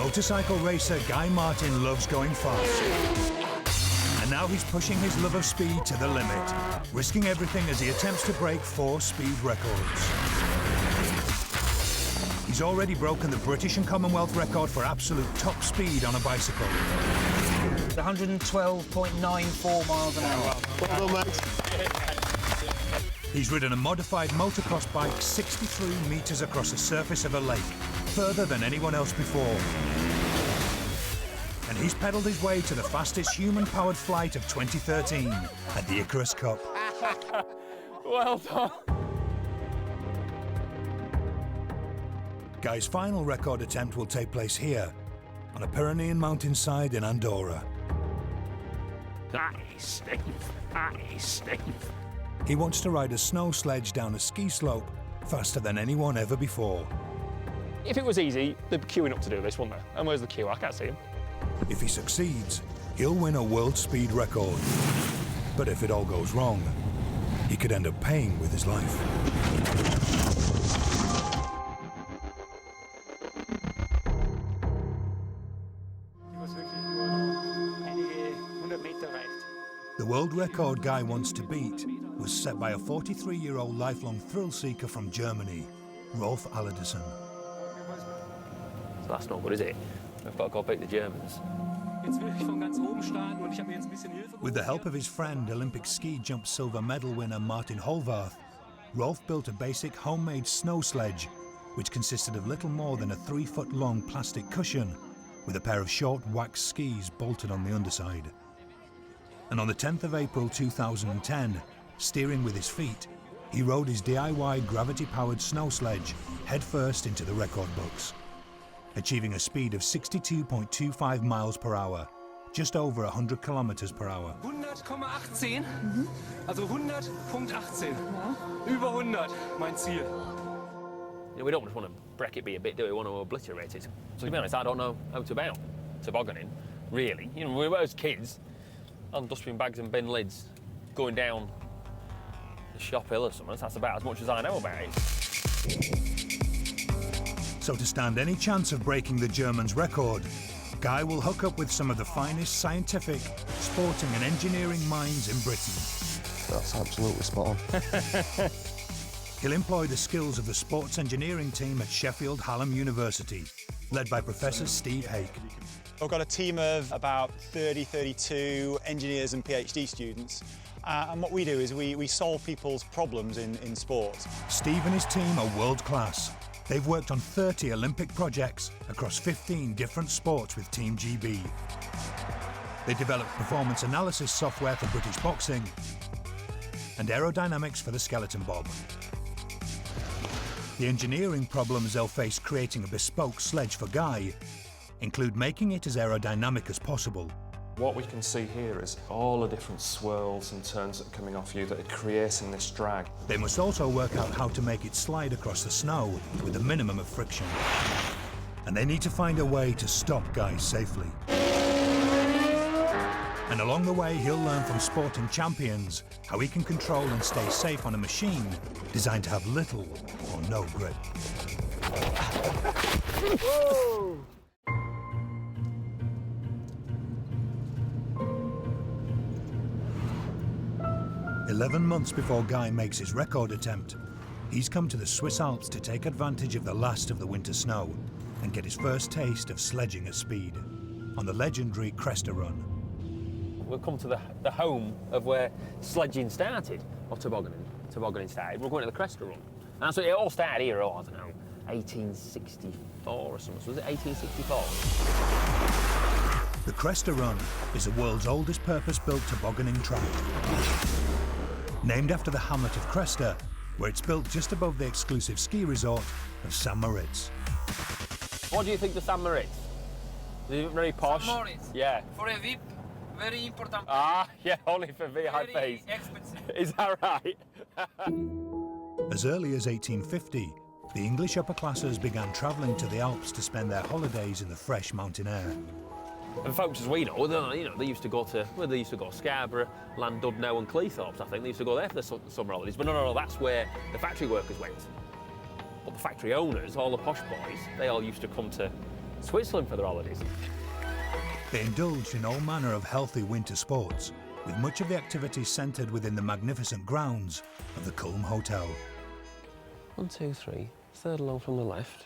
Motorcycle racer Guy Martin loves going fast. And now he's pushing his love of speed to the limit, risking everything as he attempts to break 4 speed records. He's already broken the British and Commonwealth record for absolute top speed on a bicycle. 112.94 miles an hour. Well done, mate. He's ridden a modified motocross bike 63 metres across the surface of a lake, further than anyone else before. And he's pedalled his way to the fastest human-powered flight of 2013 at the Icarus Cup. Well done. Guy's final record attempt will take place here, on a Pyrenean mountainside in Andorra. That is steep. That is steep. He wants to ride a snow sledge down a ski slope faster than anyone ever before. If it was easy, they'd be queuing up to do this, wouldn't they? And where's the queue? I can't see him. If he succeeds, he'll win a world speed record. But if it all goes wrong, he could end up paying with his life. The world record Guy wants to beat was set by a 43-year-old lifelong thrill-seeker from Germany, Rolf Alderson. So that's not good, is it? We've got to go beat the Germans. With the help of his friend, Olympic ski jump silver medal winner Martin Holvarth, Rolf built a basic homemade snow sledge, which consisted of little more than a 3-foot-long plastic cushion with a pair of short wax skis bolted on the underside. And on the 10th of April 2010, steering with his feet, he rode his DIY gravity-powered snow sledge headfirst into the record books, achieving a speed of 62.25 miles per hour, just over 100 kilometers per hour. 100,18, also 100.18. Über 100, mein Ziel. You know, we don't just want to break it be a bit, do we? We want to obliterate it. So to be honest, I don't know how to about tobogganing, really. You know, we were as kids, on dustbin bags and bin lids, going down the shop hill or something. That's about as much as I know about it. So to stand any chance of breaking the Germans' record, Guy will hook up with some of the finest scientific, sporting and engineering minds in Britain. That's absolutely spot on. He'll employ the skills of the sports engineering team at Sheffield Hallam University, led by Professor Steve Hake. I've got a team of about 32 engineers and PhD students. And what we do is we solve people's problems in sport. Steve and his team are world-class. They've worked on 30 Olympic projects across 15 different sports with Team GB. They developed performance analysis software for British boxing and aerodynamics for the skeleton bob. The engineering problems they'll face creating a bespoke sledge for Guy include making it as aerodynamic as possible. What we can see here is all the different swirls and turns that are coming off you that are creating this drag. They must also work out how to make it slide across the snow with a minimum of friction. And they need to find a way to stop Guy safely. And along the way, he'll learn from sporting champions how he can control and stay safe on a machine designed to have little or no grip. Whoa! 11 months before Guy makes his record attempt, he's come to the Swiss Alps to take advantage of the last of the winter snow and get his first taste of sledging at speed on the legendary Cresta Run. We've come to the home of where sledging started, or tobogganing started. We're going to the Cresta Run. And so it all started here, I don't know, 1864 or something. Was it 1864? The Cresta Run is the world's oldest purpose-built tobogganing track. Named after the hamlet of Cresta, where it's built just above the exclusive ski resort of St. Moritz. What do you think of St. Moritz? Is it very posh? St. Moritz? Yeah. For a VIP, very important. Ah, yeah, only for VIP. Very expensive. Is that right? As early as 1850, the English upper classes began travelling to the Alps to spend their holidays in the fresh mountain air. And folks, as we know, they used to go to, well, they used to go to Scarborough, Llandudno and Cleethorpes, I think. They used to go there for the summer holidays. But no, that's where the factory workers went. But the factory owners, all the posh boys, they all used to come to Switzerland for their holidays. They indulged in all manner of healthy winter sports, with much of the activity centred within the magnificent grounds of the Culm Hotel. 1, 2, 3. Third along from the left.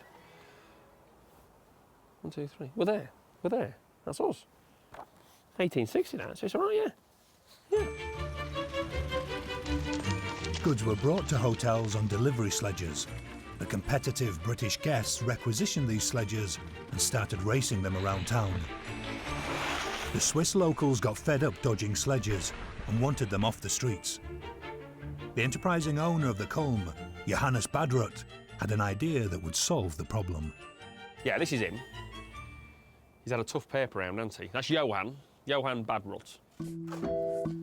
1, 2, 3. We're there. We're there. That's us. 1860 now, so it's all right, yeah. Goods were brought to hotels on delivery sledges. The competitive British guests requisitioned these sledges and started racing them around town. The Swiss locals got fed up dodging sledges and wanted them off the streets. The enterprising owner of the Culm, Johannes Badrut, had an idea that would solve the problem. Yeah, this is him. He's had a tough paper round, hasn't he? That's Johann Badrut.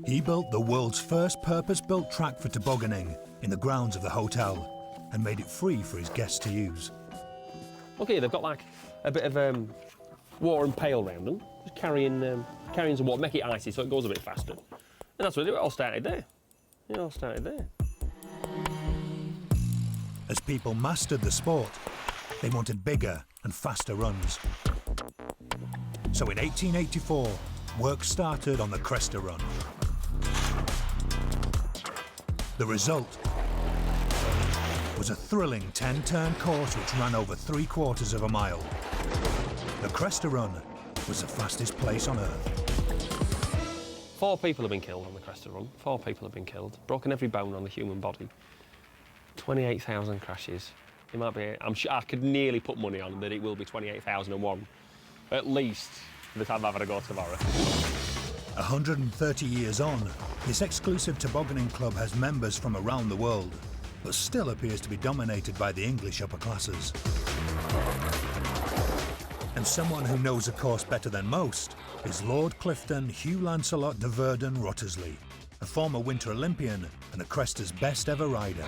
He built the world's first purpose-built track for tobogganing in the grounds of the hotel and made it free for his guests to use. Look here, they've got like a bit of water and pail round them, just carrying some water, make it icy so it goes a bit faster. And that's what it all started there. It all started there. As people mastered the sport, they wanted bigger and faster runs. So in 1884, work started on the Cresta Run. The result was a thrilling 10-turn course which ran over 3/4 of a mile. The Cresta Run was the fastest place on earth. 4 people have been killed on the Cresta Run. 4 people have been killed, broken every bone on the human body. 28,000 crashes. It might be, I'm sure I could nearly put money on that it will be 28,001, at least by the time I'm having a go tomorrow. 130 years on, this exclusive tobogganing club has members from around the world, but still appears to be dominated by the English upper classes. And someone who knows the course better than most is Lord Clifton Hugh Lancelot de Verdon Wrottesley, a former Winter Olympian and a Cresta's best ever rider.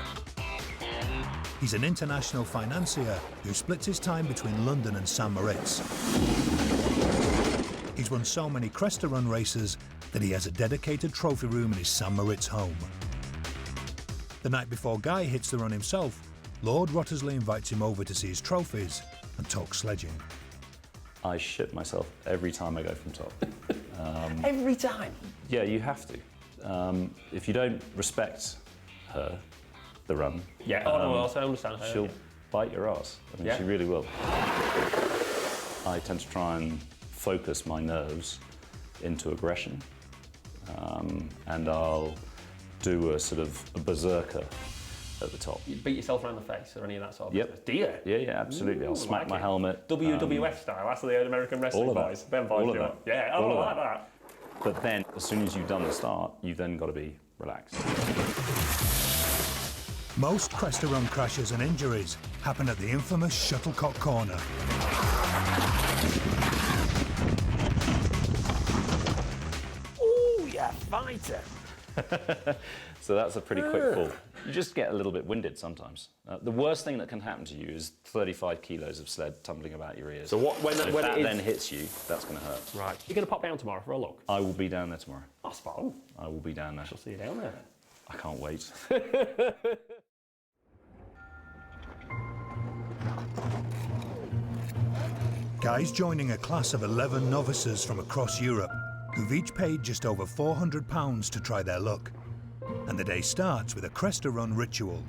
He's an international financier who splits his time between London and St Moritz. He's won so many Cresta Run races that he has a dedicated trophy room in his St Moritz home. The night before Guy hits the run himself, Lord Wrottesley invites him over to see his trophies and talk sledging. I shit myself every time I go from top. Every time? Yeah, you have to. If you don't respect her, the run, Yeah, I understand her. she'll bite your ass. I mean, Yeah. she really will. I tend to try and focus my nerves into aggression, and I'll do a sort of a berserker at the top. You beat yourself around the face or any of that sort of Yep. business? Do you? Yeah, absolutely. I'll smack like my it. helmet. WWF style, that's the American wrestling all of that. boys. Them boys All of do that. it. Yeah, All I of like that. that. But then, as soon as you've done the start, you've then got to be relaxed. Most Cresta Run crashes and injuries happen at the infamous Shuttlecock Corner. Ooh, yeah, fighter. So that's a pretty quick fall. You just get a little bit winded sometimes. The worst thing that can happen to you is 35 kilos of sled tumbling about your ears. So when if it that is- then hits you, that's going to hurt. Right. You're going to pop down tomorrow for a look? I will be down there tomorrow. Oh, spot on. I will be down there. I'll see you down there. I can't wait. Guy's joining a class of 11 novices from across Europe who've each paid just over £400 to try their luck. And the day starts with a Cresta Run ritual,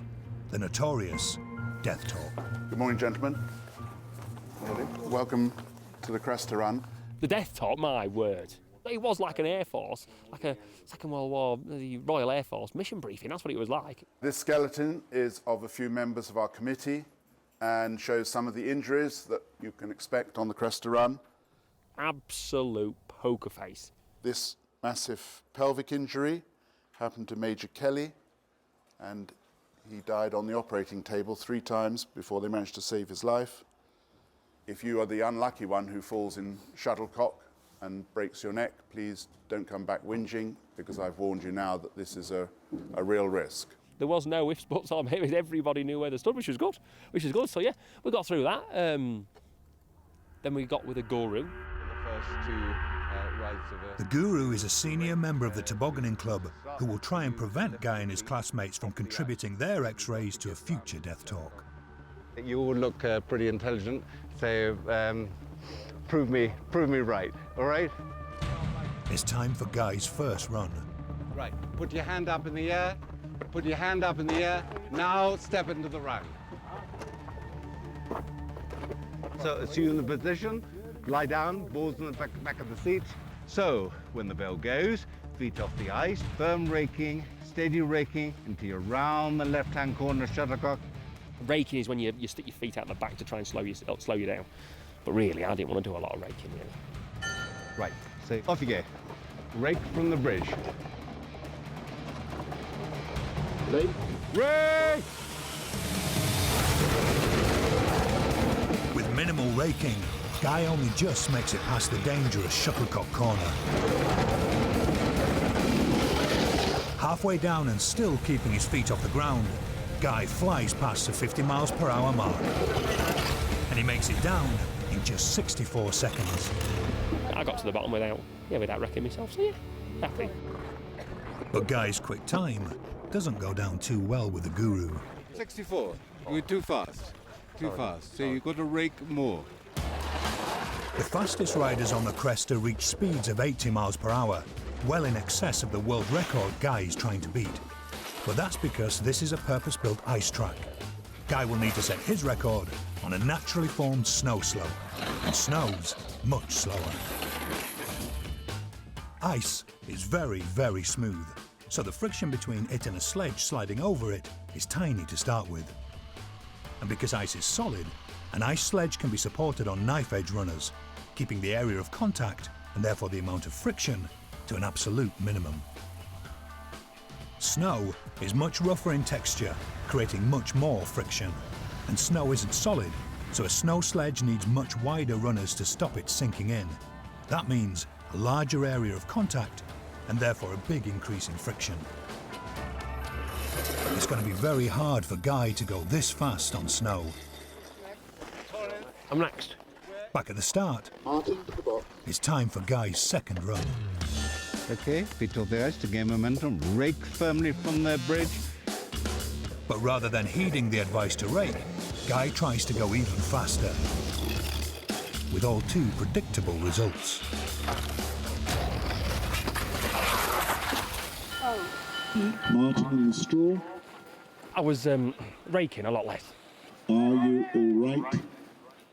the notorious death talk. Good morning, gentlemen. Welcome to the Cresta Run. The death talk, my word. It was like an Air Force, like a Second World War, the Royal Air Force mission briefing. That's what it was like. This skeleton is of a few members of our committee and shows some of the injuries that you can expect on the Cresta Run. Absolute poker face. This massive pelvic injury happened to Major Kelly, and he died on the operating table 3 times before they managed to save his life. If you are the unlucky one who falls in Shuttlecock and breaks your neck, please don't come back whinging, because I've warned you now that this is a real risk. There was no ifs, buts, or maybe. Everybody knew where they stood, which was good. So yeah, we got through that. Then we got with a guru. The Guru is a senior member of the tobogganing club who will try and prevent Guy and his classmates from contributing their x-rays to a future death talk. You all look pretty intelligent, so prove me right, all right? It's time for Guy's first run. Right, put your hand up in the air, put your hand up in the air, now step into the round. So assume the position, lie down, balls in the back of the seat. So when the bell goes, feet off the ice, firm raking, steady raking until you're round the left-hand corner shuttlecock. Raking is when you stick your feet out the back to try and slow you down. But really, I didn't want to do a lot of raking, really. Right, so off you go. Rake from the bridge. Rake! Rake! With minimal raking, Guy only just makes it past the dangerous shuttlecock corner. Halfway down and still keeping his feet off the ground, Guy flies past the 50 miles per hour mark. And he makes it down in just 64 seconds. I got to the bottom without wrecking myself, so yeah, happy. But Guy's quick time doesn't go down too well with the guru. 64. You're too fast. Too fast. So you've got to rake more. The fastest riders on the Cresta reach speeds of 80 miles per hour, well in excess of the world record Guy is trying to beat. But that's because this is a purpose-built ice track. Guy will need to set his record on a naturally formed snow slope, and snow's much slower. Ice is very, very smooth, so the friction between it and a sledge sliding over it is tiny to start with. And because ice is solid, an ice sledge can be supported on knife-edge runners, keeping the area of contact, and therefore the amount of friction, to an absolute minimum. Snow is much rougher in texture, creating much more friction. And snow isn't solid, so a snow sledge needs much wider runners to stop it sinking in. That means a larger area of contact, and therefore a big increase in friction. It's going to be very hard for Guy to go this fast on snow. I'm next. Back at the start, it's time for Guy's second run. Okay, feet off the ice to gain momentum, rake firmly from the bridge. But rather than heeding the advice to rake, Guy tries to go even faster, with all too predictable results. Martin in the straw. I was raking a lot less. Are you all right?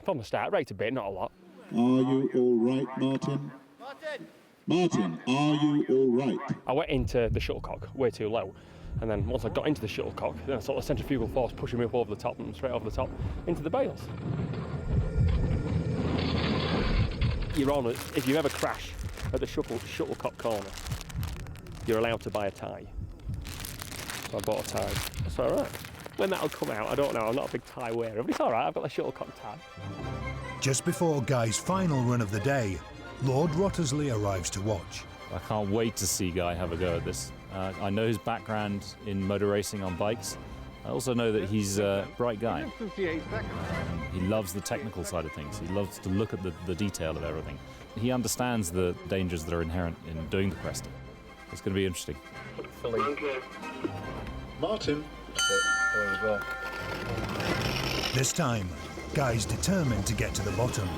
From the start, raked a bit, not a lot. Are you all right, Martin? Martin, are you all right? I went into the shuttlecock way too low, and then once I got into the shuttlecock, then I saw the centrifugal force pushing me up over the top and straight over the top into the bales. You're on it. If you ever crash at the shuttlecock corner, you're allowed to buy a tie. So I bought a tie. That's all right. When that'll come out, I don't know. I'm not a big tie wearer, but it's all right. I've got the shuttlecock tie. Just before Guy's final run of the day, Lord Wrottesley arrives to watch. I can't wait to see Guy have a go at this. I know his background in motor racing on bikes. I also know that he's a bright guy. He loves the technical side of things. He loves to look at the detail of everything. He understands the dangers that are inherent in doing the Cresta. It's going to be interesting. Martin. This time, Guy's determined to get to the bottom.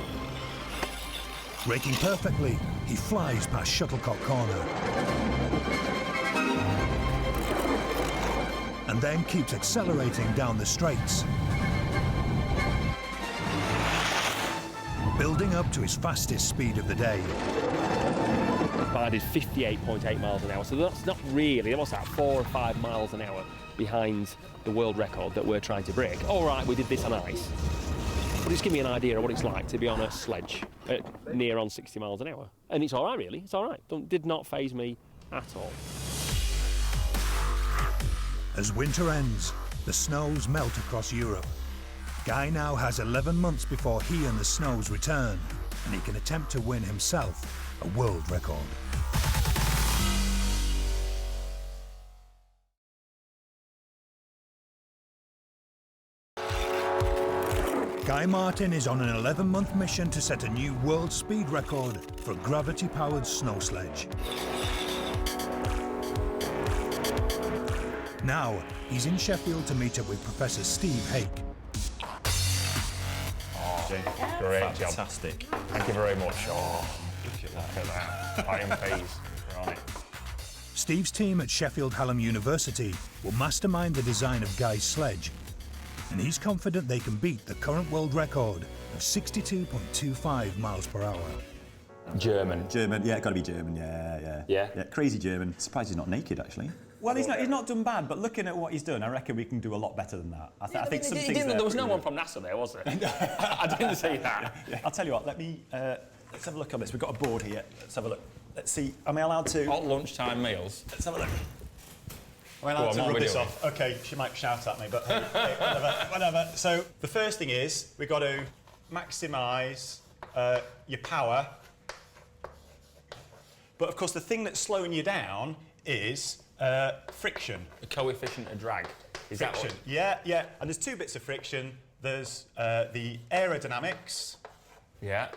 Raking perfectly, he flies past Shuttlecock Corner. And then keeps accelerating down the straights. Building up to his fastest speed of the day. I did 58.8 miles an hour, so that's not really, what's that, 4 or 5 miles an hour behind the world record that we're trying to break. All right, we did this on ice. But just give me an idea of what it's like to be on a sledge at near on 60 miles an hour. And it's all right, really. It's all right. Did not faze me at all. As winter ends, the snows melt across Europe. Guy now has 11 months before he and the snows return, and he can attempt to win himself a world record. Guy Martin is on an 11-month mission to set a new world speed record for a gravity-powered snow sledge. Now, he's in Sheffield to meet up with Professor Steve Hake. Great job. Fantastic. Thank you very much. Oh, look at that. IMPs. We're on it. Steve's team at Sheffield Hallam University will mastermind the design of Guy's sledge, and he's confident they can beat the current world record of 62.25 miles per hour. German. German, yeah, got to be German, yeah. Yeah, crazy German. Surprised he's not naked, actually. Well, he's not done bad, but looking at what he's done, I reckon we can do a lot better than that. I think some things there was no one from NASA there, was there? I didn't see that. Yeah. I'll tell you what, let's have a look on this. We've got a board here. Let's have a look. Let's see, am I allowed to... Hot lunchtime meals. Let's have a look. Am I allowed to rub this off? OK, she might shout at me, but hey, whatever. So the first thing is, we've got to maximise your power. But of course, the thing that's slowing you down is friction. The coefficient of drag. Is friction. That Yeah. And there's two bits of friction. There's the aerodynamics. Yeah.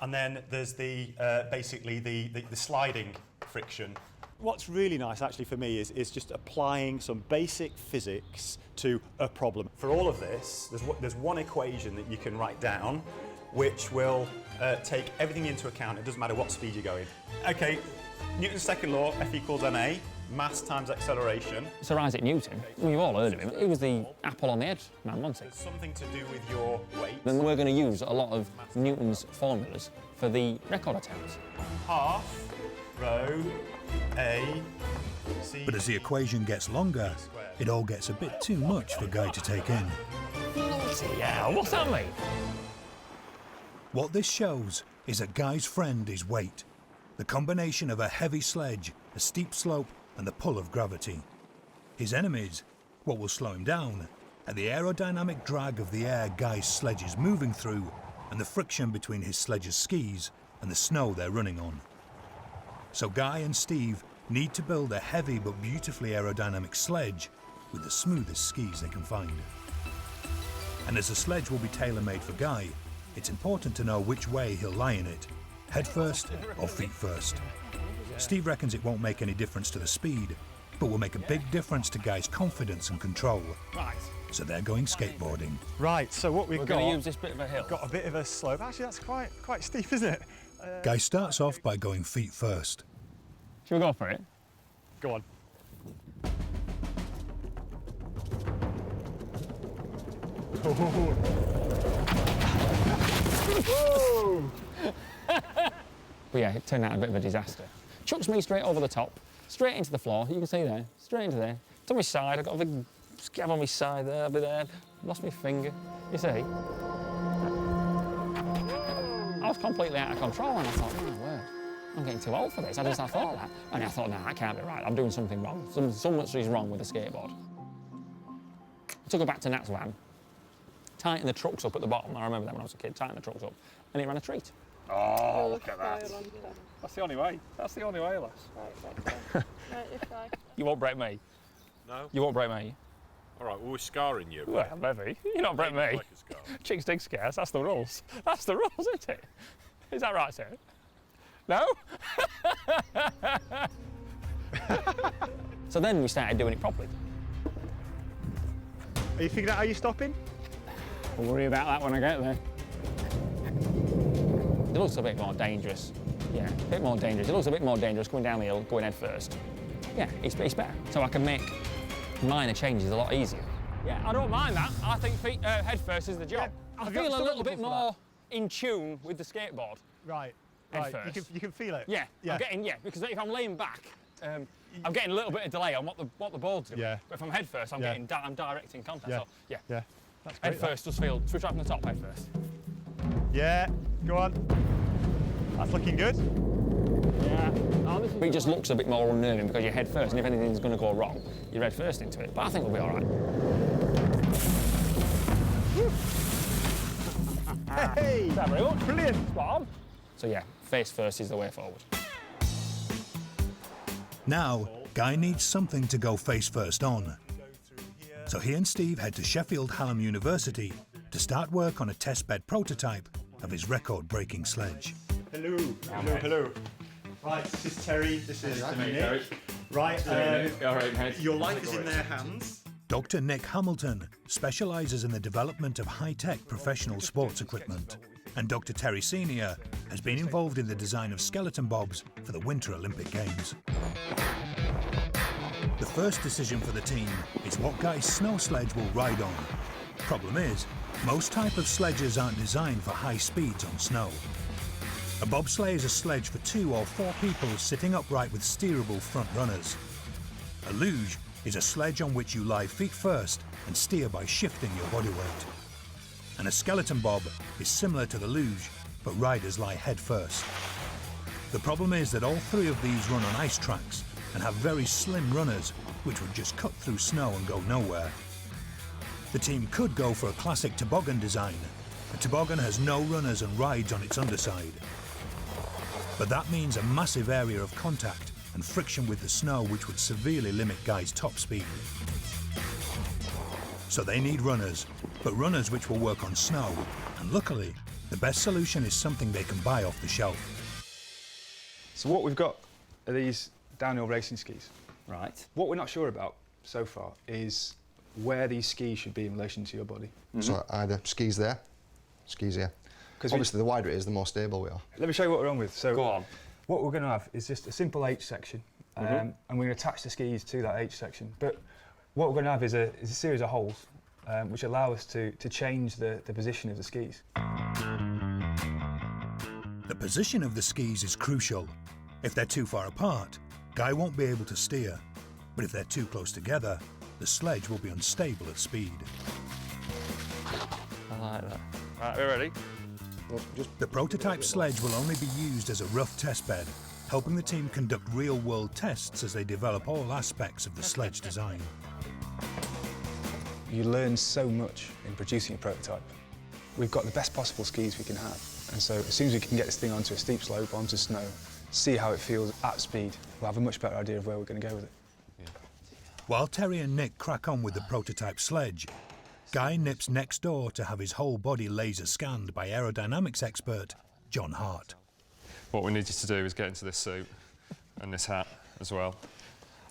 And then there's the basically the sliding friction. What's really nice actually for me is just applying some basic physics to a problem. For all of this, there's one equation that you can write down which will take everything into account. It doesn't matter what speed you're going. OK, Newton's second law, F equals ma, mass times acceleration. Sir Isaac Newton, we've all heard of him. He was the apple on the head man, wasn't he? There's something to do with your weight. Then we're going to use a lot of Newton's formulas for the record attempts. Half, rho, A, C... But as the equation gets longer, it all gets a bit too much for Guy to take in. Yeah, what's that mean? What this shows is that Guy's friend is weight, the combination of a heavy sledge, a steep slope, and the pull of gravity. His enemies, what will slow him down, are the aerodynamic drag of the air Guy's sledge is moving through, and the friction between his sledge's skis and the snow they're running on. So Guy and Steve need to build a heavy but beautifully aerodynamic sledge with the smoothest skis they can find. And as the sledge will be tailor-made for Guy, it's important to know which way he'll lie in it, head first or feet first. Steve reckons it won't make any difference to the speed, but will make a big difference to Guy's confidence and control. Right. So they're going skateboarding. Right, so what we're going to use this bit of a hill. Got a bit of a slope. Actually, that's quite steep, isn't it? Guy starts off by going feet first. Shall we go for it? Go on. But yeah, it turned out a bit of a disaster. Chucks me straight over the top, straight into the floor. You can see there, straight into there. To my side, I got a big scab on my side there, I'll be there. Lost my finger. You see? I was completely out of control, and I thought, oh my word, I'm getting too old for this. I thought that, and I thought, no, that can't be right. I'm doing something wrong. Something is wrong with the skateboard. I took it back to Nat's van, tightened the trucks up at the bottom. I remember that when I was a kid, tightened the trucks up, and it ran a treat. Oh, look at that. That's the only way. That's the only way, lass. You won't break me. No? You won't break me. All right, well, we're scarring you. Well, maybe. You're not break me. Like a scar. Chicks dig scares, that's the rules. That's the rules, isn't it? Is that right, sir? No? So then we started doing it properly. Are you figuring out how you're stopping? I'll worry about that when I get there. It looks a bit more dangerous. Yeah, a bit more dangerous. It looks a bit more dangerous going down the hill, going head first. Yeah, it's better. So I can make minor changes a lot easier. Yeah, I don't mind that. I think head first is the job. Yeah, I feel a little bit more in tune with the skateboard. Right. Head first. You can feel it. Yeah, I'm getting, because if I'm laying back, I'm getting a little bit of delay on what the board's doing. Yeah. But if I'm head first, I'm directing contact. Yeah. So, yeah. Yeah. That's great. Head first does feel. Should we try from the top head first? Yeah. Go on. That's looking good. Yeah. Oh, it just looks a bit more unnerving because you're head first, and if anything's going to go wrong, you're head first into it. But I think we'll be all right. Hey! Is that very good? Brilliant. Spot on. So yeah, face first is the way forward. Now, Guy needs something to go face first on. So he and Steve head to Sheffield Hallam University to start work on a testbed prototype of his record-breaking sledge. Hello. Hello. Hello. Right, this is Terry. This is Nick. Right, your life is in their hands. Dr. Nick Hamilton specialises in the development of high-tech professional sports equipment. and Dr. Terry Senior has been involved in the design of skeleton bobs for the Winter Olympic Games. The first decision for the team is what Guy's snow sledge will ride on. Problem is, most type of sledges aren't designed for high speeds on snow. A bobsleigh is a sledge for 2 or 4 people sitting upright with steerable front runners. A luge is a sledge on which you lie feet first and steer by shifting your body weight. And a skeleton bob is similar to the luge, but riders lie head first. The problem is that all 3 of these run on ice tracks and have very slim runners, which would just cut through snow and go nowhere. The team could go for a classic toboggan design. A toboggan has no runners and rides on its underside. But that means a massive area of contact and friction with the snow, which would severely limit Guy's top speed. So they need runners, but runners which will work on snow. And luckily, the best solution is something they can buy off the shelf. So what we've got are these downhill racing skis. Right. What we're not sure about so far is where these skis should be in relation to your body. So either skis there, skis here. Because obviously the wider it is, the more stable we are. Let me show you what we're on with. So go on. What we're going to have is just a simple H section, and we're going to attach the skis to that H section. But what we're going to have is a series of holes which allow us to change the position of the skis. The position of the skis is crucial. If they're too far apart, Guy won't be able to steer. But if they're too close together, the sledge will be unstable at speed. I like that. Right, we're ready? The prototype sledge will only be used as a rough test bed, helping the team conduct real-world tests as they develop all aspects of the sledge design. You learn so much in producing a prototype. We've got the best possible skis we can have, and so as soon as we can get this thing onto a steep slope, onto snow, see how it feels at speed, we'll have a much better idea of where we're going to go with it. While Terry and Nick crack on with the prototype sledge, Guy nips next door to have his whole body laser scanned by aerodynamics expert John Hart. What we need you to do is get into this suit and this hat as well.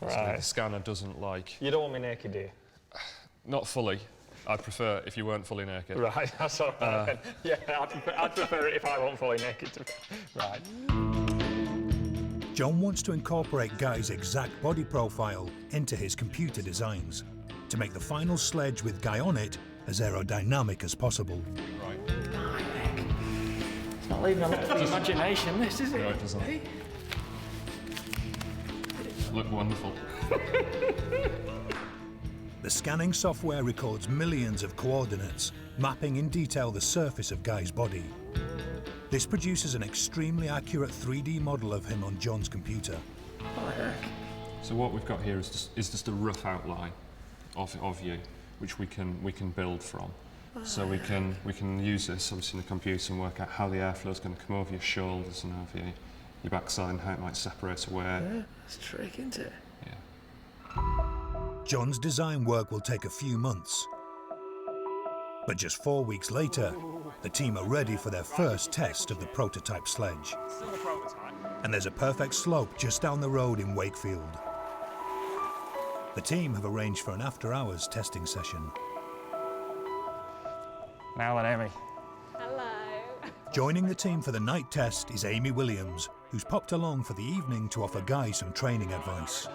Right. So the scanner doesn't like... You don't want me naked, do you? Not fully. I'd prefer if you weren't fully naked. Right, that's all right. Yeah, I'd prefer it if I wasn't fully naked. Right. John wants to incorporate Guy's exact body profile into his computer designs to make the final sledge with Guy on it as aerodynamic as possible. Right. It's not leaving a lot of imagination, this, is it? No, it doesn't. Look wonderful. The scanning software records millions of coordinates, mapping in detail the surface of Guy's body. This produces an extremely accurate 3D model of him on John's computer. So what we've got here is just a rough outline of you, which we can build from. So we can use this obviously in the computer and work out how the airflow is going to come over your shoulders and over your backside and how it might separate away. Yeah, that's a trick, isn't it? Yeah. John's design work will take a few months. But just 4 weeks later, the team are ready for their first test of the prototype sledge. And there's a perfect slope just down the road in Wakefield. The team have arranged for an after-hours testing session. Now then, Amy. Hello. Joining the team for the night test is Amy Williams, who's popped along for the evening to offer Guy some training advice.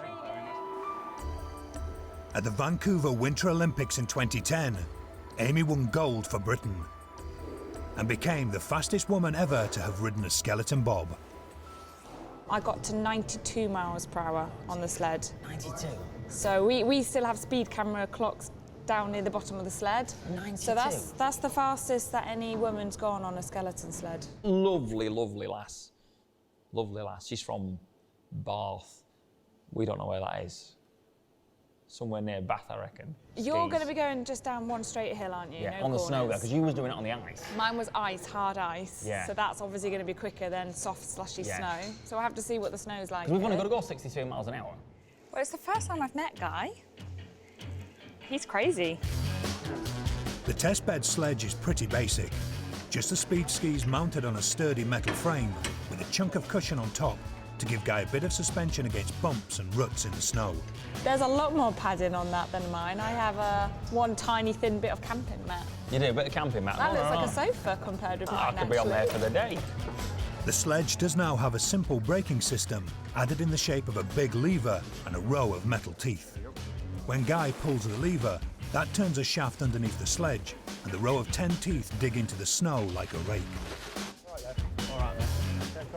At the Vancouver Winter Olympics in 2010, Amy won gold for Britain and became the fastest woman ever to have ridden a skeleton bob. I got to 92 miles per hour on the sled. 92? So we still have speed camera clocks down near the bottom of the sled. 92? So that's the fastest that any woman's gone on a skeleton sled. Lovely, lovely lass. Lovely lass. She's from Bath. We don't know where that is. Somewhere near Bath, I reckon. You're going to be going just down one straight hill, aren't you? Yeah, no on the corners. snow there, because you was doing it on the ice. Mine was ice, hard ice. Yeah. So that's obviously going to be quicker than soft, slushy snow. So I have to see what the snow's like. We've only got to go 62 miles an hour. Well, it's the first time I've met Guy. He's crazy. The testbed sledge is pretty basic. Just the speed skis mounted on a sturdy metal frame with a chunk of cushion on top to give Guy a bit of suspension against bumps and ruts in the snow. There's a lot more padding on that than mine. I have one tiny thin bit of camping mat. You do a bit of camping, Matt. That looks like a sofa compared with mine, I could be on there actually. for the day. The Sledge does now have a simple braking system added in the shape of a big lever and a row of metal teeth. When Guy pulls the lever, that turns a shaft underneath the sledge, and the row of 10 teeth dig into the snow like a rake.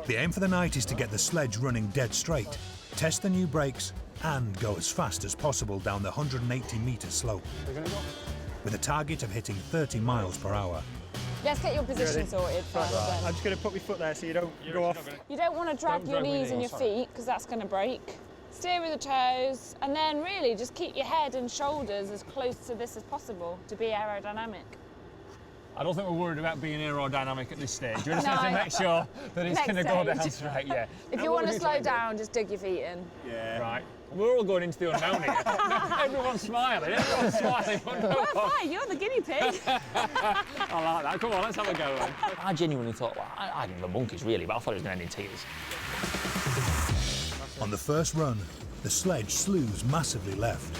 The aim for the night is to get the sledge running dead straight, test the new brakes, and go as fast as possible down the 180-metre slope, with a target of hitting 30 miles per hour. Let's get your position sorted first. then. I'm just going to put my foot there so you don't go off. You don't want to drag your knees and your feet because that's going to break. Steer with the toes, and then really just keep your head and shoulders as close to this as possible to be aerodynamic. I don't think we're worried about being aerodynamic at this stage. We just No. have to make sure that it's Next going to go down stage. straight, yeah. If you want to slow down, just dig your feet in. Yeah. Right. We're all going into the unknown here. Everyone's smiling, everyone's smiling. Well, fine, you're the guinea pig. I like that. Come on, let's have a go then. I genuinely thought, well, I didn't have monkeys really, but I thought it was going to end in tears. On the first run, the sledge slews massively left.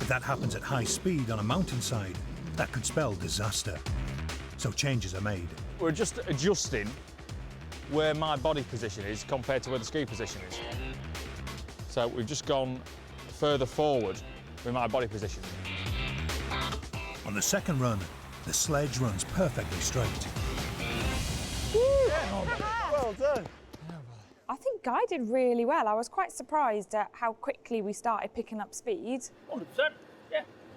If that happens at high speed on a mountainside, that could spell disaster. So changes are made. We're just adjusting where my body position is compared to where the ski position is. So we've just gone further forward with my body position. On the second run, the sledge runs perfectly straight. Well done. I think Guy did really well. I was quite surprised at how quickly we started picking up speed. 100%.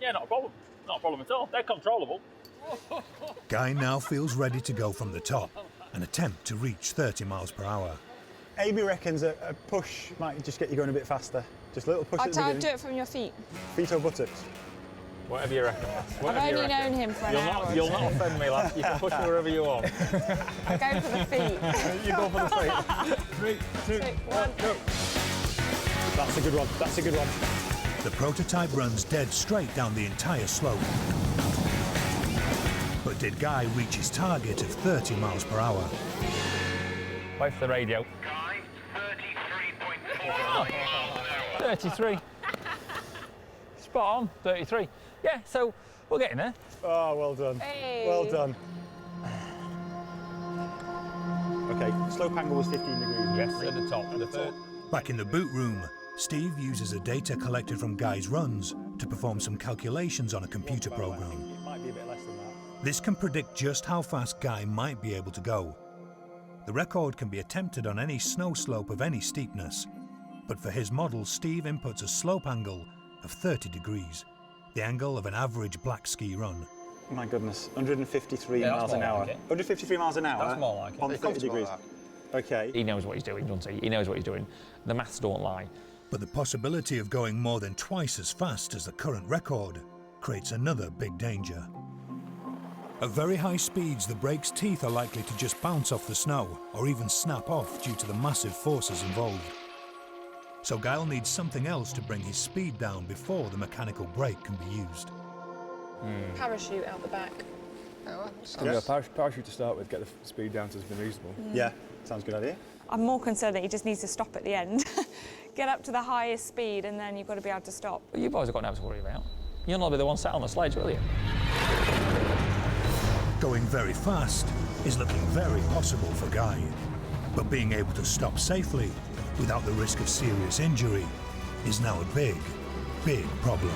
Yeah, not a problem. Not a problem at all. They're controllable. Guy now feels ready to go from the top and attempt to reach 30 miles per hour. Amy reckons a push might just get you going a bit faster. Just a little push at the I'd beginning. do it from your feet. Feet or buttocks? Whatever you reckon, lass. I've Whatever you only reckon. known him for an You'll hour. not, you'll not offend me, lass. You can push me wherever you want. I go for the feet. You go for the feet. 3, 2, 1, go. That's a good one. That's a good one. The prototype runs dead straight down the entire slope. But did Guy reach his target of 30 miles per hour? Wait for the radio. Guy, 33.4 miles an hour. 33. Spot on, 33. Yeah, so we're getting there. Oh, well done. Hey. Well done. Okay, slope angle was 15 degrees. Yes, at the top. At the third. Back in the boot room, Steve uses the data collected from Guy's runs to perform some calculations on a computer program. It might be a bit less than that. This can predict just how fast Guy might be able to go. The record can be attempted on any snow slope of any steepness, but for his model, Steve inputs a slope angle of 30 degrees, the angle of an average black ski run. My goodness, 153 Yeah, that's miles an more hour. like it. 153 miles an hour? That's more like it. On 30 degrees. Okay. He knows what he's doing, doesn't he? He knows what he's doing. The maths don't lie. But the possibility of going more than twice as fast as the current record creates another big danger. At very high speeds, the brake's teeth are likely to just bounce off the snow or even snap off due to the massive forces involved. So Guile needs something else to bring his speed down before the mechanical brake can be used. Parachute out the back. Parachute to start with, get the speed down to something reasonable. Yeah, sounds a good idea. I'm more concerned that he just needs to stop at the end. Get up to the highest speed and then you've got to be able to stop. But you boys have got nothing to worry about. You'll not be the one sat on the sledge, will you? Going very fast is looking very possible for Guy, but being able to stop safely without the risk of serious injury is now a big, big problem.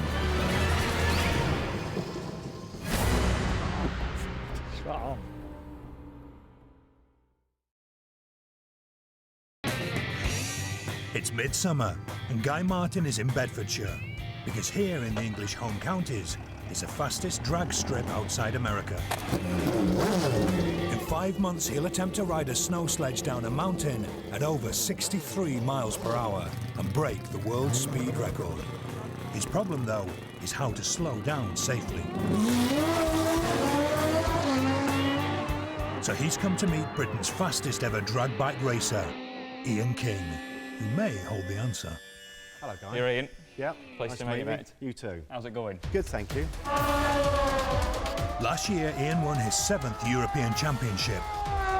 Spot on. It's midsummer, and Guy Martin is in Bedfordshire, because here in the English home counties is the fastest drag strip outside America. In 5 months, he'll attempt to ride a snow sledge down a mountain at over 63 miles per hour and break the world's speed record. His problem, though, is how to slow down safely. So he's come to meet Britain's fastest ever drag bike racer, Ian King, who may hold the answer. Hello, Guy. You're Ian. Yeah. Pleased Nice to meet you, mate. You too. How's it going? Good, thank you. Last year, Ian won his 7th European Championship,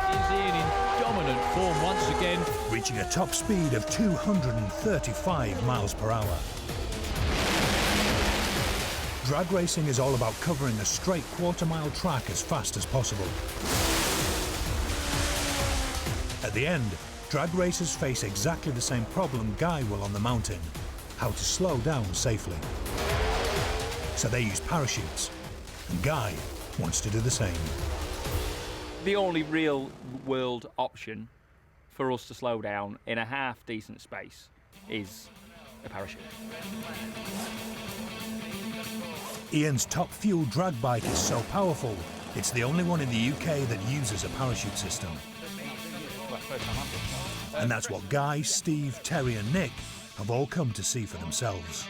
Is Ian in dominant form once again? reaching a top speed of 235 miles per hour. Drag racing is all about covering a straight quarter-mile track as fast as possible. At the end, drag racers face exactly the same problem Guy will on the mountain: how to slow down safely. So they use parachutes, and Guy wants to do the same. The only real world option for us to slow down in a half-decent space is a parachute. Ian's top-fuel drag bike is so powerful, it's the only one in the UK that uses a parachute system. And that's what Guy, Steve, Terry and Nick have all come to see for themselves.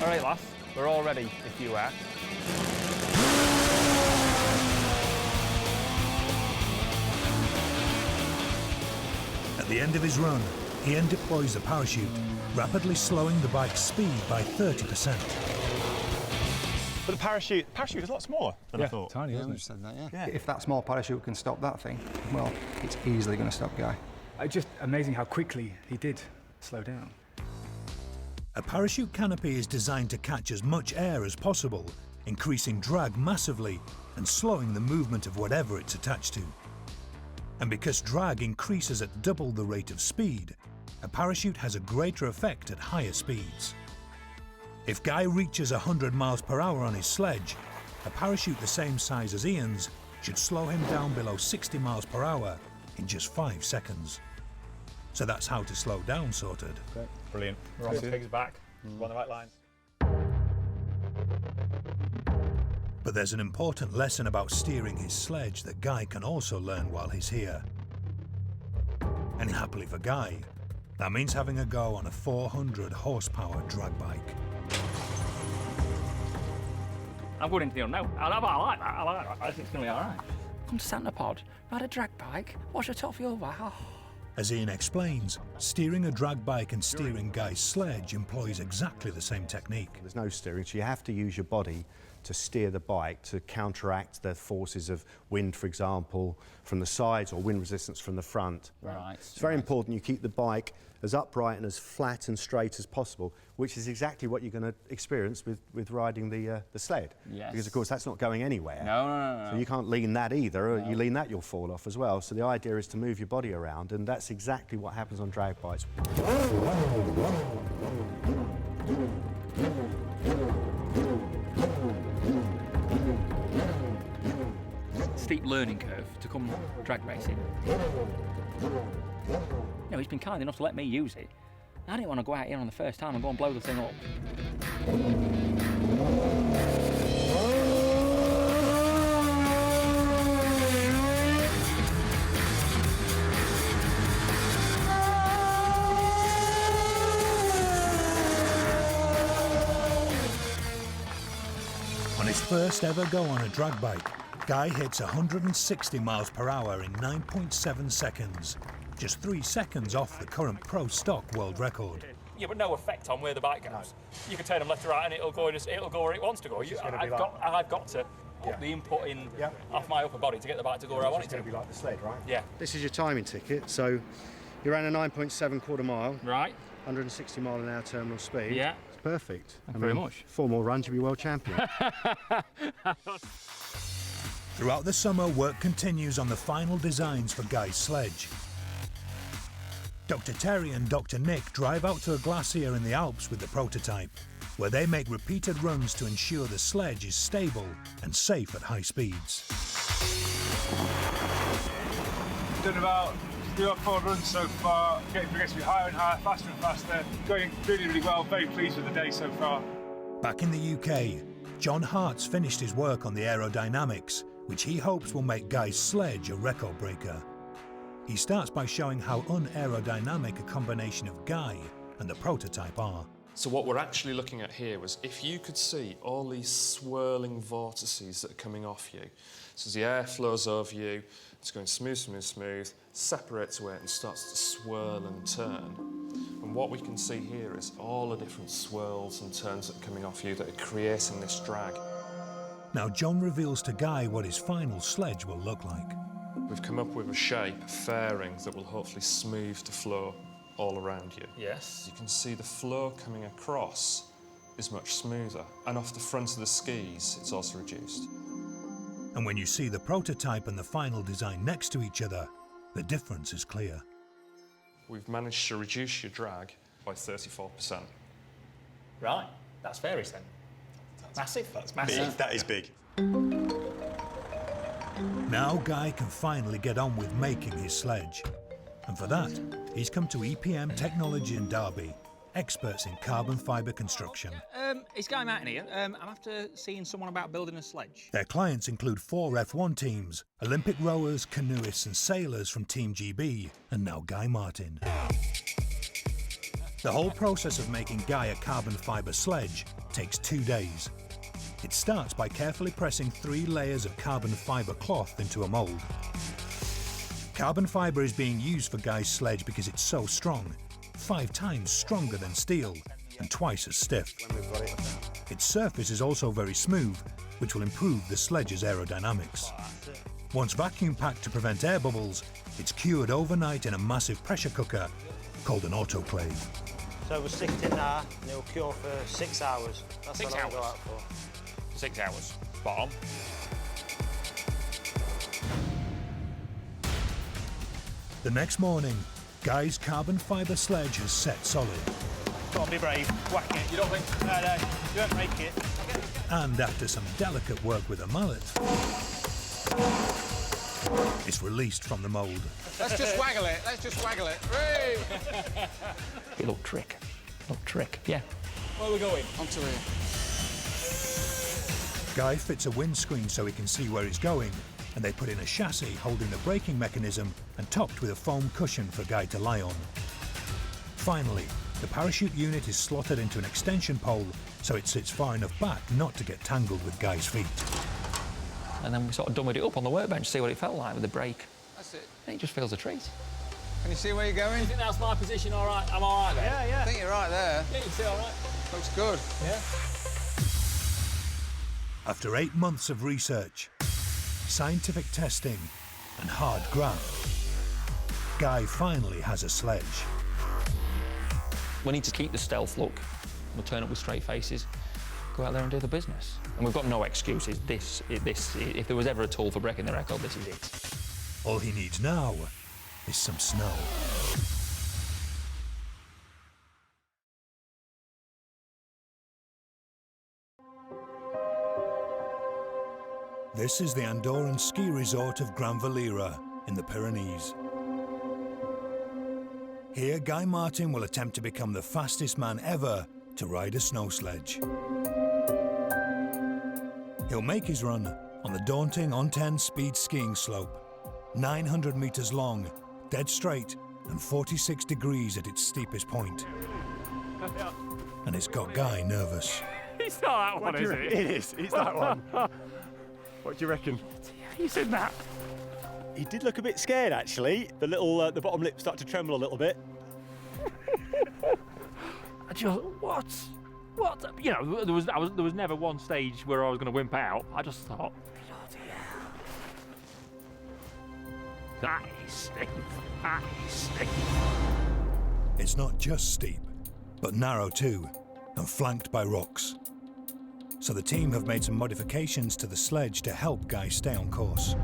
All right, lads, we're all ready if you are. At the end of his run, Ian deploys the parachute, rapidly slowing the bike's speed by 30%. But the parachute is a lot smaller than I thought. Tiny, isn't we it? just said that, Yeah. If that small parachute can stop that thing, well, it's easily going to stop Guy. It's just amazing how quickly he did slow down. A parachute canopy is designed to catch as much air as possible, increasing drag massively and slowing the movement of whatever it's attached to. And because drag increases at double the rate of speed, a parachute has a greater effect at higher speeds. If Guy reaches 100 miles per hour on his sledge, a parachute the same size as Ian's should slow him down below 60 miles per hour in just 5 seconds. So that's how to slow down sorted. Great. Brilliant. We're on the pig's back. We're on the right line. But there's an important lesson about steering his sledge that Guy can also learn while he's here. And happily for Guy, that means having a go on a 400 horsepower drag bike. I'm going into the unknown. I like that. I like that. I think it's going to be all right. Come to Santa Pod, ride a drag bike, watch the top of your back. Oh. As Ian explains, steering a drag bike and steering Guy's sledge employs exactly the same technique. There's no steering, so you have to use your body to steer the bike to counteract the forces of wind, for example, from the sides, or wind resistance from the front. Right. It's very important you keep the bike as upright and as flat and straight as possible, which is exactly what you're going to experience with riding the sled. Yes. Because, of course, that's not going anywhere. No. So you can't lean that either. No. You lean that, you'll fall off as well. So the idea is to move your body around, and that's exactly what happens on drag bikes. Steep learning curve to come drag racing. You know, he's been kind enough to let me use it. I didn't want to go out here on the first time and go and blow the thing up. On his first ever go on a drag bike, Guy hits 160 miles per hour in 9.7 seconds, just 3 seconds off the current pro stock world record. Yeah, but no effect on where the bike goes. You can turn them left to right and it'll go where it wants to go. I've got to put the input in off my upper body to get the bike to go where I want it to. It's going to be like the sled, right? Yeah. This is your timing ticket, so you're around a 9.7 quarter mile. Right. 160 mile an hour terminal speed. Yeah. It's perfect. Thank you very much. 4 more runs, you'll be world champion. Throughout the summer, work continues on the final designs for Guy's sledge. Dr. Terry and Dr. Nick drive out to a glacier in the Alps with the prototype, where they make repeated runs to ensure the sledge is stable and safe at high speeds. Done about 3 or 4 runs so far, getting progressively higher and higher, faster and faster, going really, really well, very pleased with the day so far. Back in the UK, John Hart's finished his work on the aerodynamics, which he hopes will make Guy's sledge a record breaker. He starts by showing how unaerodynamic a combination of Guy and the prototype are. So what we're actually looking at here was if you could see all these swirling vortices that are coming off you. So as the air flows over you, it's going smooth, smooth, smooth, separates away and starts to swirl and turn. And what we can see here is all the different swirls and turns that are coming off you that are creating this drag. Now John reveals to Guy what his final sledge will look like. We've come up with a shape, a fairing, that will hopefully smooth the flow all around you. Yes. You can see the flow coming across is much smoother, and off the front of the skis it's also reduced. And when you see the prototype and the final design next to each other, the difference is clear. We've managed to reduce your drag by 34%. Right, that's fairies then. Massive. That's massive. Big. That is big. Now Guy can finally get on with making his sledge. And for that, he's come to EPM Technology in Derby, experts in carbon fibre construction. It's Guy Martin here. I'm after seeing someone about building a sledge. Their clients include 4 F1 teams, Olympic rowers, canoeists and sailors from Team GB, and now Guy Martin. The whole process of making Guy a carbon fibre sledge takes 2 days. It starts by carefully pressing 3 layers of carbon fibre cloth into a mould. Carbon fibre is being used for Guy's sledge because it's so strong, 5 times stronger than steel and twice as stiff. Its surface is also very smooth, which will improve the sledge's aerodynamics. Once vacuum packed to prevent air bubbles, it's cured overnight in a massive pressure cooker called an autoclave. So we'll stick it in there and it'll cure for 6 hours. That's 6 what I'll hours? go out for. 6 hours. Spot on. The next morning, Guy's carbon fibre sledge has set solid. Go on, be brave. Whack it. You don't think? No, you don't break it. And after some delicate work with a mallet, it's released from the mould. Let's just waggle it. Let's just waggle it. Hey! It looked trick. Looked trick. Yeah. Where are we going? Onto here. Guy fits a windscreen so he can see where he's going, and they put in a chassis holding the braking mechanism and topped with a foam cushion for Guy to lie on. Finally, the parachute unit is slotted into an extension pole so it sits far enough back not to get tangled with Guy's feet. And then we sort of dummied it up on the workbench to see what it felt like with the brake. That's it. And it just feels a treat. Can you see where you're going? You think that's my position all right? I'm all right there? Yeah, yeah. I think you're right there. Yeah, you see all right? Looks good. Yeah. After 8 months of research, scientific testing and hard graft, Guy finally has a sledge. We need to keep the stealth look. We'll turn up with straight faces, go out there and do the business. And we've got no excuses. If there was ever a tool for breaking the record, this is it. All he needs now is some snow. This is the Andorran ski resort of Gran Valira in the Pyrenees. Here, Guy Martin will attempt to become the fastest man ever to ride a snow sledge. He'll make his run on the daunting On-10 speed skiing slope, 900 metres long, dead straight, and 46 degrees at its steepest point. And it's got Guy nervous. It's not that one, is it? It is. It's that one. What do you reckon? He's in that. He did look a bit scared, actually. The bottom lip started to tremble a little bit. I just, what? You know, there was never one stage where I was going to wimp out. I just thought, bloody hell. That is steep. That is steep. It's not just steep, but narrow too, and flanked by rocks. So the team have made some modifications to the sledge to help Guy stay on course.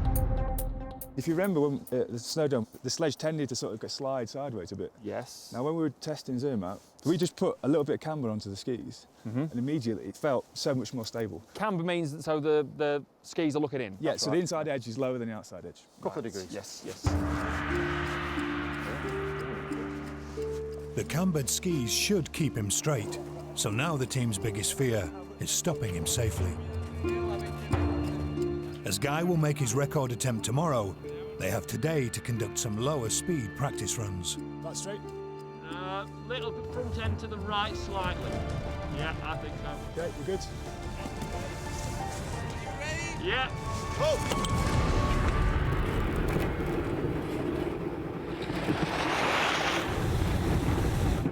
If you remember when the snow dome, the sledge tended to sort of slide sideways a bit. Yes. Now when we were testing zoom out, we just put a little bit of camber onto the skis, and immediately it felt so much more stable. Camber means that so the skis are looking in. Yeah, That's so right. the inside edge is lower than the outside edge. Couple of degrees. Yes, yes. The cambered skis should keep him straight, so now the team's biggest fear is stopping him safely. As Guy will make his record attempt tomorrow, they have today to conduct some lower speed practice runs. That's straight. Little front end to the right slightly. Yeah, I think so. Okay, we're good. Yeah.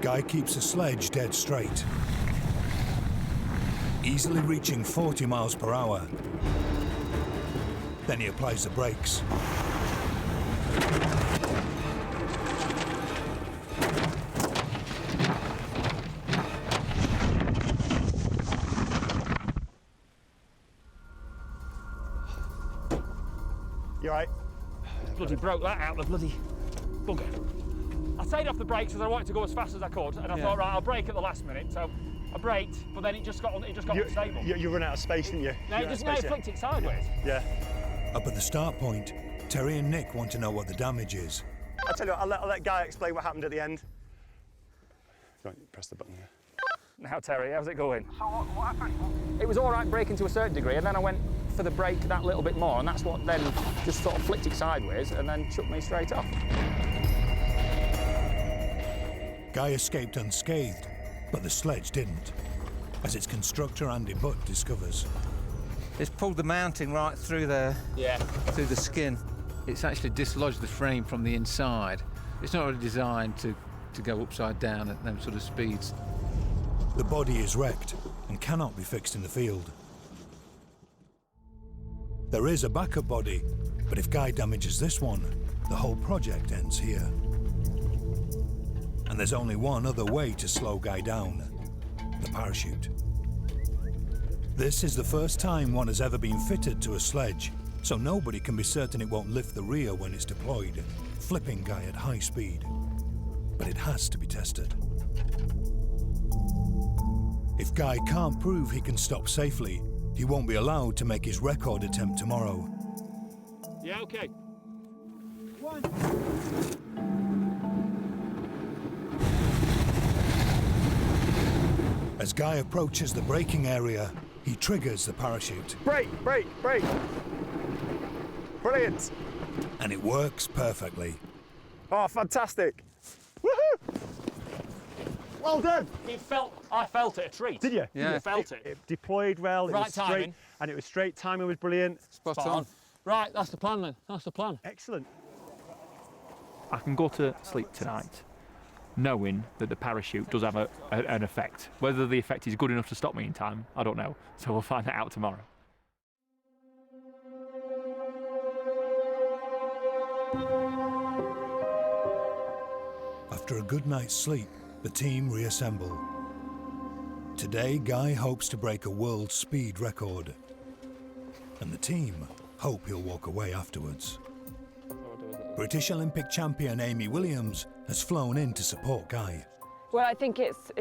Guy keeps the sledge dead straight, easily reaching 40 miles per hour. Then he applies the brakes. bloody broke that out, the bloody bugger. I stayed off the brakes because I wanted to go as fast as I could, and I thought, right, I'll brake at the last minute. So I braked, but then it just got unstable. You run out of space, didn't you? No, it flicked it sideways. Yeah. Up at the start point, Terry and Nick want to know what the damage is. I'll tell you what, I'll let Guy explain what happened at the end. Go on, press the button here. Now, Terry, how's it going? So what happened? It was all right braking to a certain degree, and then I went for the brake that little bit more, and that's what then just sort of flicked it sideways and then chucked me straight off. Guy escaped unscathed, but the Sledge didn't, as its constructor Andy Butt discovers. It's pulled the mounting right through there, through the skin. It's actually dislodged the frame from the inside. It's not really designed to go upside down at them sort of speeds. The body is wrecked and cannot be fixed in the field. There is a backup body, but if Guy damages this one, the whole project ends here. And there's only one other way to slow Guy down: the parachute. This is the first time one has ever been fitted to a Sledge, so nobody can be certain it won't lift the rear when it's deployed, flipping Guy at high speed. But it has to be tested. If Guy can't prove he can stop safely, he won't be allowed to make his record attempt tomorrow. Yeah, okay. As Guy approaches the braking area, he triggers the parachute. Brake, brake, brake. Brilliant. And it works perfectly. Oh, fantastic. Woohoo! Well done. I felt it a treat. Did you? Yeah. You felt it. It deployed well. Right it was straight, timing. And it was straight. Timing was brilliant. Spot on. Right, that's the plan then. That's the plan. Excellent. I can go to sleep tonight knowing that the parachute does have an effect. Whether the effect is good enough to stop me in time, I don't know. So we'll find that out tomorrow. After a good night's sleep, the team reassemble. Today, Guy hopes to break a world speed record. And the team hope he'll walk away afterwards. British Olympic champion Amy Williams has flown in to support Guy. Well, I think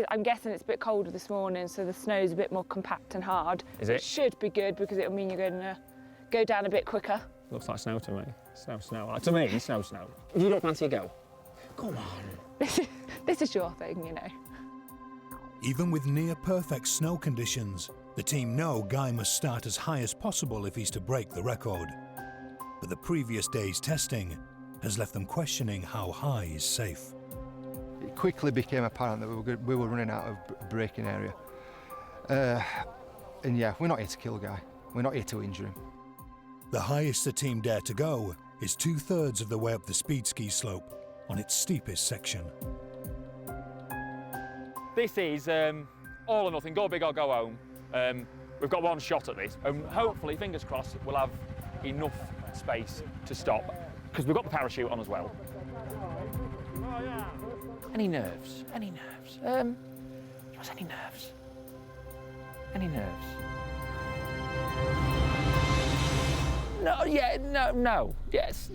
I'm guessing it's a bit colder this morning, so the snow's a bit more compact and hard. Is it? It should be good because it'll mean you're going to go down a bit quicker. Looks like snow to me. Snow. To me, snow. You don't fancy a go? Come on. This is your thing, you know. Even with near-perfect snow conditions, the team know Guy must start as high as possible if he's to break the record. But the previous day's testing has left them questioning how high is safe. It quickly became apparent that we were running out of braking area. And yeah, we're not here to kill Guy. We're not here to injure him. The highest the team dare to go is 2/3 of the way up the speed ski slope on its steepest section. This is all or nothing, go big or go home. We've got one shot at this, and hopefully, fingers crossed, we'll have enough space to stop, because we've got the parachute on as well. Any nerves? Any nerves? Was any nerves? Any nerves? No, yeah, no, yes.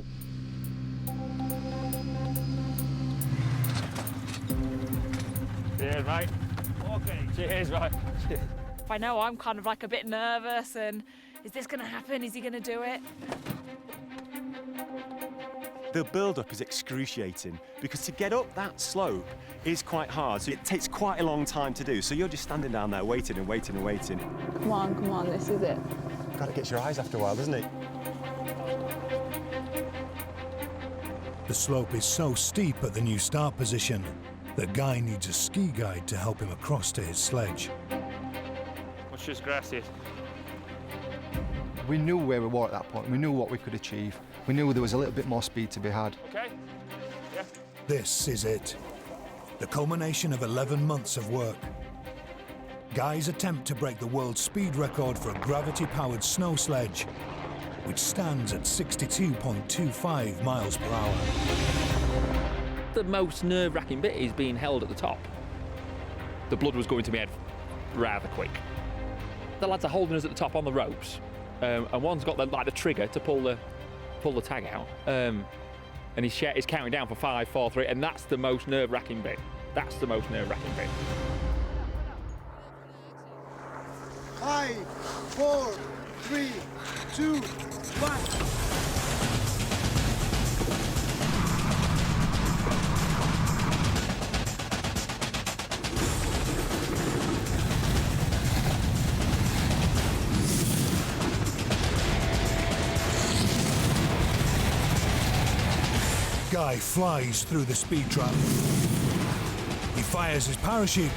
Cheers, mate. Okay. Cheers, mate. Cheers. I know I'm kind of like a bit nervous and is this going to happen? Is he going to do it? The build-up is excruciating because to get up that slope is quite hard, so it takes quite a long time to do. So you're just standing down there waiting and waiting and waiting. Come on, this is it. God, it gets your eyes after a while, doesn't it? The slope is so steep at the new start position that Guy needs a ski guide to help him across to his sledge. Muchas gracias. We knew where we were at that point. We knew what we could achieve. We knew there was a little bit more speed to be had. Okay. Yeah. This is it. The culmination of 11 months of work. Guy's attempt to break the world speed record for a gravity-powered snow sledge, which stands at 62.25 miles per hour. The most nerve-wracking bit is being held at the top. The blood was going to my head rather quick. The lads are holding us at the top on the ropes, and one's got the trigger to pull the pull the tag out, and he's counting down for 5, 4, 3, and that's the most nerve-wracking bit. That's the most nerve-wracking bit. 5, 4, 3, 2, 1. Guy flies through the speed trap. He fires his parachute.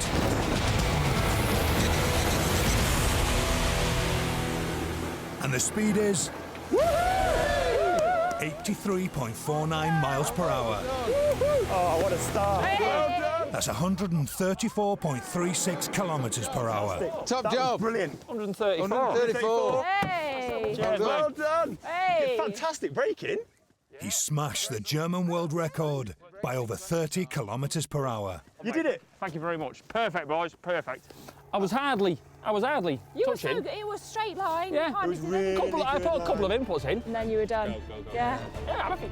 And the speed is 83.49 miles per hour. Oh, what a start. Hey. That's 134.36 kilometers per hour. Top job. Brilliant. 134. 134. Hey. Well done. Hey. Fantastic braking. He smashed the German world record by over 30 kilometers per hour. You did it. Thank you very much. Perfect, boys. Perfect. I was hardly You were touching. so good. It was straight line. Yeah. It was really I put a couple of inputs in. And then you were done. Go. Yeah. Yeah, I'm happy.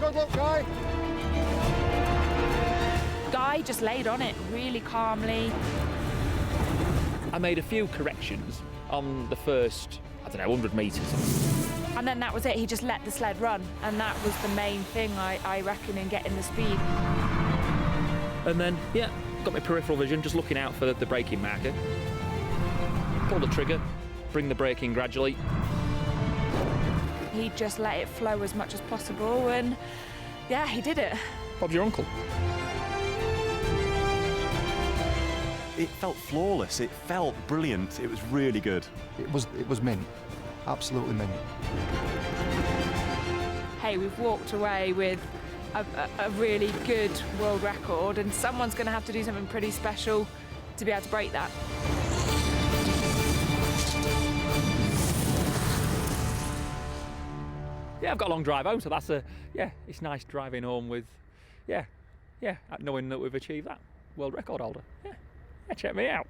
Good luck, Guy. Guy just laid on it really calmly. I made a few corrections on the first, 100 metres. And then that was it. He just let the sled run. And that was the main thing, I reckon, in getting the speed. And then, yeah, got my peripheral vision, just looking out for the braking marker. Pull the trigger, bring the brake in gradually. He just let it flow as much as possible, and yeah, he did it. Bob's your uncle. It felt flawless. It felt brilliant. It was really good. It was mint. Absolutely mint. Hey, we've walked away with a really good world record, and someone's going to have to do something pretty special to be able to break that. Yeah, I've got a long drive home, so that's it's nice driving home with, knowing that we've achieved that world record holder. Yeah, check me out.